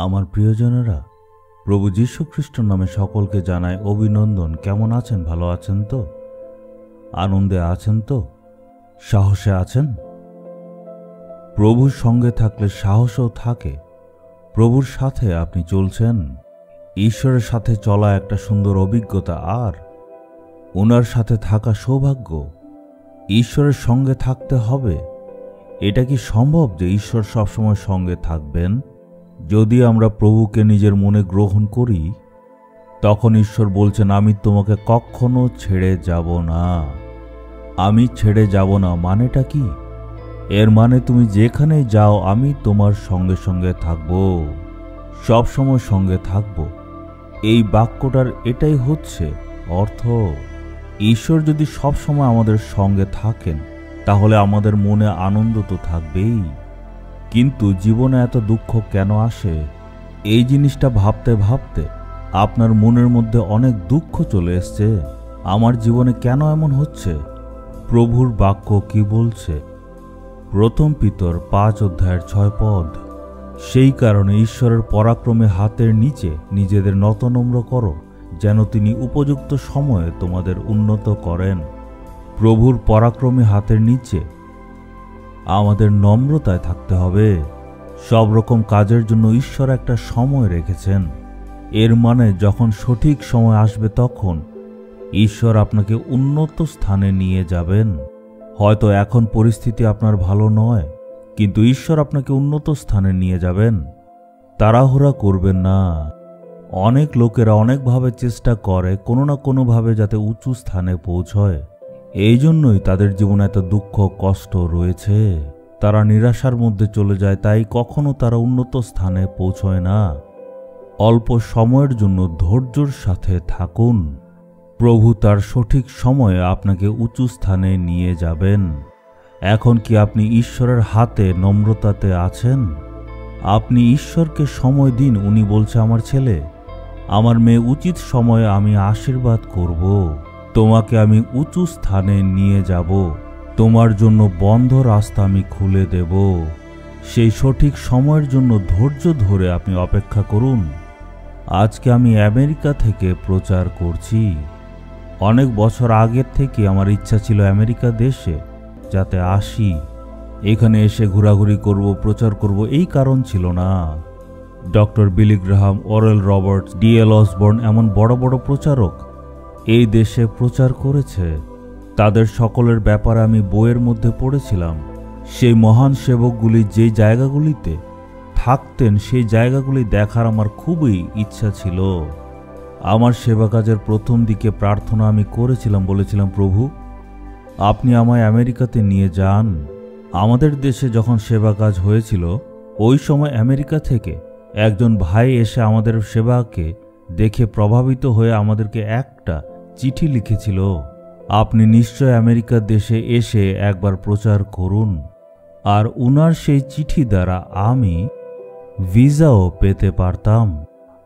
আমার প্রিয়জনেরা, প্রভু যীশু খ্রিস্ট নামে সকলকে জানাই অভিনন্দন। কেমন আছেন? ভালো আছেন তো? আনন্দে আছেন তো? সাহসে আছেন? প্রভুর সঙ্গে থাকলে সাহসও থাকে। প্রভুর সাথে আপনি চলছেন। ঈশ্বরের সাথে চলা একটা সুন্দর অভিজ্ঞতা, আর ওনার সাথে থাকা সৌভাগ্য। ঈশ্বরের সঙ্গে থাকতে হবে। এটা কি সম্ভব যে ঈশ্বর সবসময় সঙ্গে থাকবেন? যদি আমরা প্রভুকে নিজের মনে গ্রহণ করি, তখন ঈশ্বর বলছেন, আমি তোমাকে কখনো ছেড়ে যাব না। আমি ছেড়ে যাব না মানেটা কি? এর মানে তুমি যেখানে যাও আমি তোমার সঙ্গে সঙ্গে থাকব, সবসময় সঙ্গে থাকব। এই বাক্যটার এটাই হচ্ছে অর্থ। ঈশ্বর যদি সবসময় আমাদের সঙ্গে থাকেন, তাহলে আমাদের মনে আনন্দ তো থাকবেই। কিন্তু জীবনে এত দুঃখ কেন আসে? এই জিনিসটা ভাবতে ভাবতে আপনার মনের মধ্যে অনেক দুঃখ চলে এসছে। আমার জীবনে কেন এমন হচ্ছে? প্রভুর বাক্য কি বলছে? প্রথম পিতর 5 অধ্যায়ের 6 পদ। সেই কারণে ঈশ্বরের পরাক্রমে হাতের নিচে নিজেদের নতনম্র করো, যেন তিনি উপযুক্ত সময়ে তোমাদের উন্নত করেন। প্রভুর পরাক্রমে হাতের নিচে আমাদের নম্রতায় থাকতে হবে। সব রকম কাজের জন্য ঈশ্বর একটা সময় রেখেছেন। এর মানে যখন সঠিক সময় আসবে, তখন ঈশ্বর আপনাকে উন্নত স্থানে নিয়ে যাবেন। হয়তো এখন পরিস্থিতি আপনার ভালো নয়, কিন্তু ঈশ্বর আপনাকে উন্নত স্থানে নিয়ে যাবেন। তাড়াহুড়া করবেন না। অনেক লোকেরা অনেকভাবে চেষ্টা করে কোনো না কোনোভাবে যাতে উঁচু স্থানে পৌঁছয়। এই জন্যই তাদের জীবনে এত দুঃখ কষ্ট রয়েছে। তারা নিরাশার মধ্যে চলে যায়, তাই কখনো তারা উন্নত স্থানে পৌঁছয় না। অল্প সময়ের জন্য ধৈর্যের সাথে থাকুন। প্রভু তার সঠিক সময়ে আপনাকে উঁচু স্থানে নিয়ে যাবেন। এখন কি আপনি ঈশ্বরের হাতে নম্রতাতে আছেন? আপনি ঈশ্বরকে সময় দিন। উনি বলছে, আমার ছেলে, আমার মেয়ে, উচিত সময়ে আমি আশীর্বাদ করব। তোমাকে আমি উঁচু স্থানে নিয়ে যাব। তোমার জন্য বন্ধ রাস্তা আমি খুলে দেব। সেই সঠিক সময়ের জন্য ধৈর্য ধরে আপনি অপেক্ষা করুন। আজকে আমি আমেরিকা থেকে প্রচার করছি। অনেক বছর আগের থেকে আমার ইচ্ছা ছিল আমেরিকা দেশে যাতে আসি, এখানে এসে ঘোরাঘুরি করব, প্রচার করব। এই কারণ ছিল না। ডক্টর বিলি Graham, Worrell Roberts, D.L. Osborne এমন বড় বড় প্রচারক এই দেশে প্রচার করেছে। তাদের সকলের ব্যাপারে আমি বইয়ের মধ্যে পড়েছিলাম। সেই মহান সেবকগুলি যে জায়গাগুলিতে থাকতেন, সেই জায়গাগুলি দেখার আমার খুবই ইচ্ছা ছিল। আমার সেবা কাজের প্রথম দিকে প্রার্থনা আমি করেছিলাম, বলেছিলাম, প্রভু আপনি আমায় আমেরিকাতে নিয়ে যান। আমাদের দেশে যখন সেবা কাজ হয়েছিল, ওই সময় আমেরিকা থেকে একজন ভাই এসে আমাদের সেবাকে দেখে প্রভাবিত হয়ে আমাদেরকে একটা চিঠি লিখেছিল, আপনি নিশ্চয় আমেরিকা দেশে এসে একবার প্রচার করুন। আর উনার সেই চিঠি দ্বারা আমি ভিসাও পেতে পারতাম।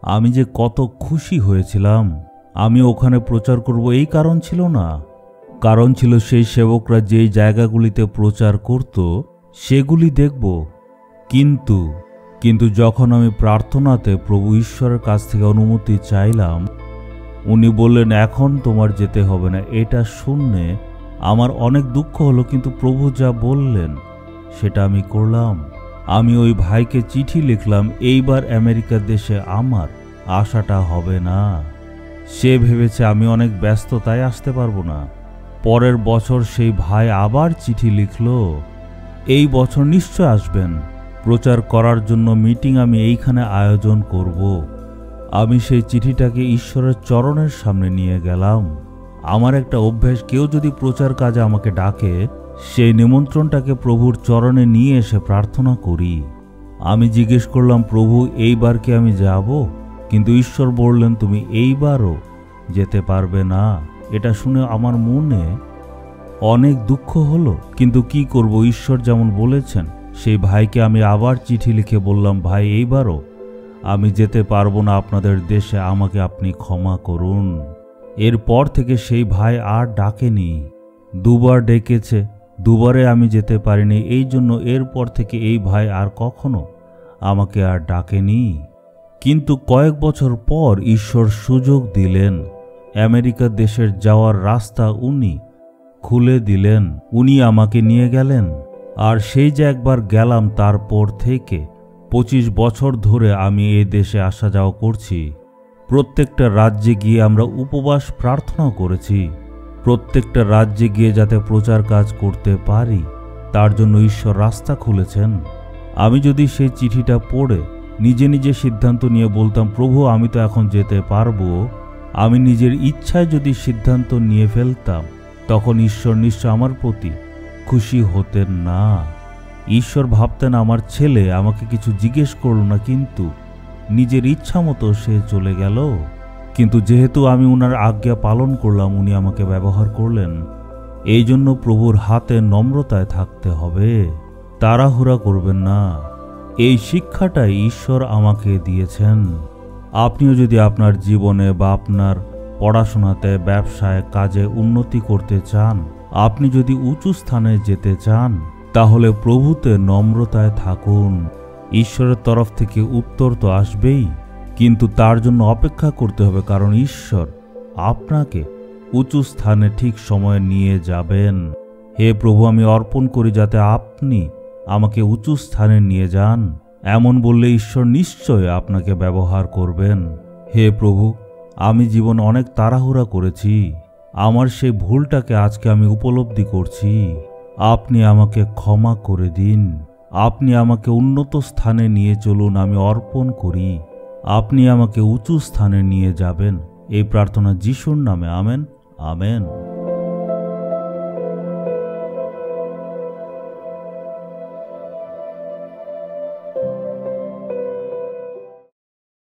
আমি যে কত খুশি হয়েছিলাম। আমি ওখানে প্রচার করব এই কারণ ছিল না। কারণ ছিল সেই সেবকরা যেই জায়গাগুলিতে প্রচার করত সেগুলি দেখব। কিন্তু যখন আমি প্রার্থনাতে প্রভু ঈশ্বরের কাছ থেকে অনুমতি চাইলাম, উনি বললেন, এখন তোমার যেতে হবে না। এটা শুনে আমার অনেক দুঃখ হলো, কিন্তু প্রভু যা বললেন সেটা আমি করলাম। আমি ওই ভাইকে চিঠি লিখলাম, এইবার আমেরিকা দেশে আমার আশাটা হবে না। সে ভেবেছে আমি অনেক ব্যস্ত, তাই আসতে পারবো না। পরের বছর সেই ভাই আবার চিঠি লিখল, এই বছর নিশ্চয় আসবেন, প্রচার করার জন্য মিটিং আমি এইখানে আয়োজন করব। আমি সেই চিঠিটাকে ঈশ্বরের চরণের সামনে নিয়ে গেলাম। আমার একটা অভ্যাস, কেউ যদি প্রচার কাজে আমাকে ডাকে, সেই নিমন্ত্রণটাকে প্রভুর চরণে নিয়ে এসে প্রার্থনা করি। আমি জিজ্ঞেস করলাম, প্রভু এইবার কি আমি যাব? কিন্তু ঈশ্বর বললেন, তুমি এইবারও যেতে পারবে না। এটা শুনে আমার মনে অনেক দুঃখ হলো, কিন্তু কি করব, ঈশ্বর যেমন বলেছেন। সেই ভাইকে আমি আবার চিঠি লিখে বললাম, ভাই এইবারও আমি যেতে পারবো না আপনাদের দেশে, আমাকে আপনি ক্ষমা করুন। এরপর থেকে সেই ভাই আর ডাকেনি। দুবার ডেকেছে, দুবারে আমি যেতে পারিনি, এই জন্য এরপর থেকে এই ভাই আর কখনো আমাকে আর ডাকেনি। কিন্তু কয়েক বছর পর ঈশ্বর সুযোগ দিলেন। আমেরিকা দেশের যাওয়ার রাস্তা উনি খুলে দিলেন, উনি আমাকে নিয়ে গেলেন। আর সেই যে একবার গেলাম, তারপর থেকে 25 বছর ধরে আমি এই দেশে আসা যাওয়া করছি। প্রত্যেকটা রাজ্যে গিয়ে আমরা উপবাস প্রার্থনা করেছি। প্রত্যেকটা রাজ্যে গিয়ে যাতে প্রচার কাজ করতে পারি, তার জন্য ঈশ্বর রাস্তা খুলেছেন। আমি যদি সেই চিঠিটা পড়ে নিজে নিজে সিদ্ধান্ত নিয়ে বলতাম, প্রভু আমি তো এখন যেতে পারবো, আমি নিজের ইচ্ছায় যদি সিদ্ধান্ত নিয়ে ফেলতাম, তখন ঈশ্বর নিশ্চয় আমার প্রতি খুশি হতেন না। ঈশ্বর ভাবতেন আমার ছেলে আমাকে কিছু জিজ্ঞেস করল না, কিন্তু নিজের ইচ্ছা মতো সে চলে গেল। কিন্তু যেহেতু আমি উনার আজ্ঞা পালন করলাম, উনি আমাকে ব্যবহার করলেন। এই জন্য প্রভুর হাতে নম্রতায় থাকতে হবে, তাড়াহুড়া করবেন না। এই শিক্ষাটাই ঈশ্বর আমাকে দিয়েছেন। আপনিও যদি আপনার জীবনে বা আপনার পড়াশোনাতে, ব্যবসায়, কাজে উন্নতি করতে চান, আপনি যদি উঁচু স্থানে যেতে চান, তাহলে প্রভুতে নম্রতায় থাকুন। ঈশ্বরের তরফ থেকে উত্তর তো আসবেই, কিন্তু তার জন্য অপেক্ষা করতে হবে, কারণ ঈশ্বর আপনাকে উঁচু স্থানে ঠিক সময়ে নিয়ে যাবেন। হে প্রভু, আমি অর্পণ করি যাতে আপনি আমাকে উঁচু স্থানে নিয়ে যান। এমন বললে ঈশ্বর নিশ্চয় আপনাকে ব্যবহার করবেন। হে প্রভু, আমি জীবনে অনেক তাড়াহুড়া করেছি, আমার সেই ভুলটাকে আজকে আমি উপলব্ধি করছি। আপনি আমাকে ক্ষমা করে দিন। আপনি আমাকে উন্নত স্থানে নিয়ে চলুন, আমি অর্পণ করি। আপনি আমাকে উঁচু স্থানে নিয়ে যাবেন। এই প্রার্থনা যিশুর নামে, আমেন, আমেন।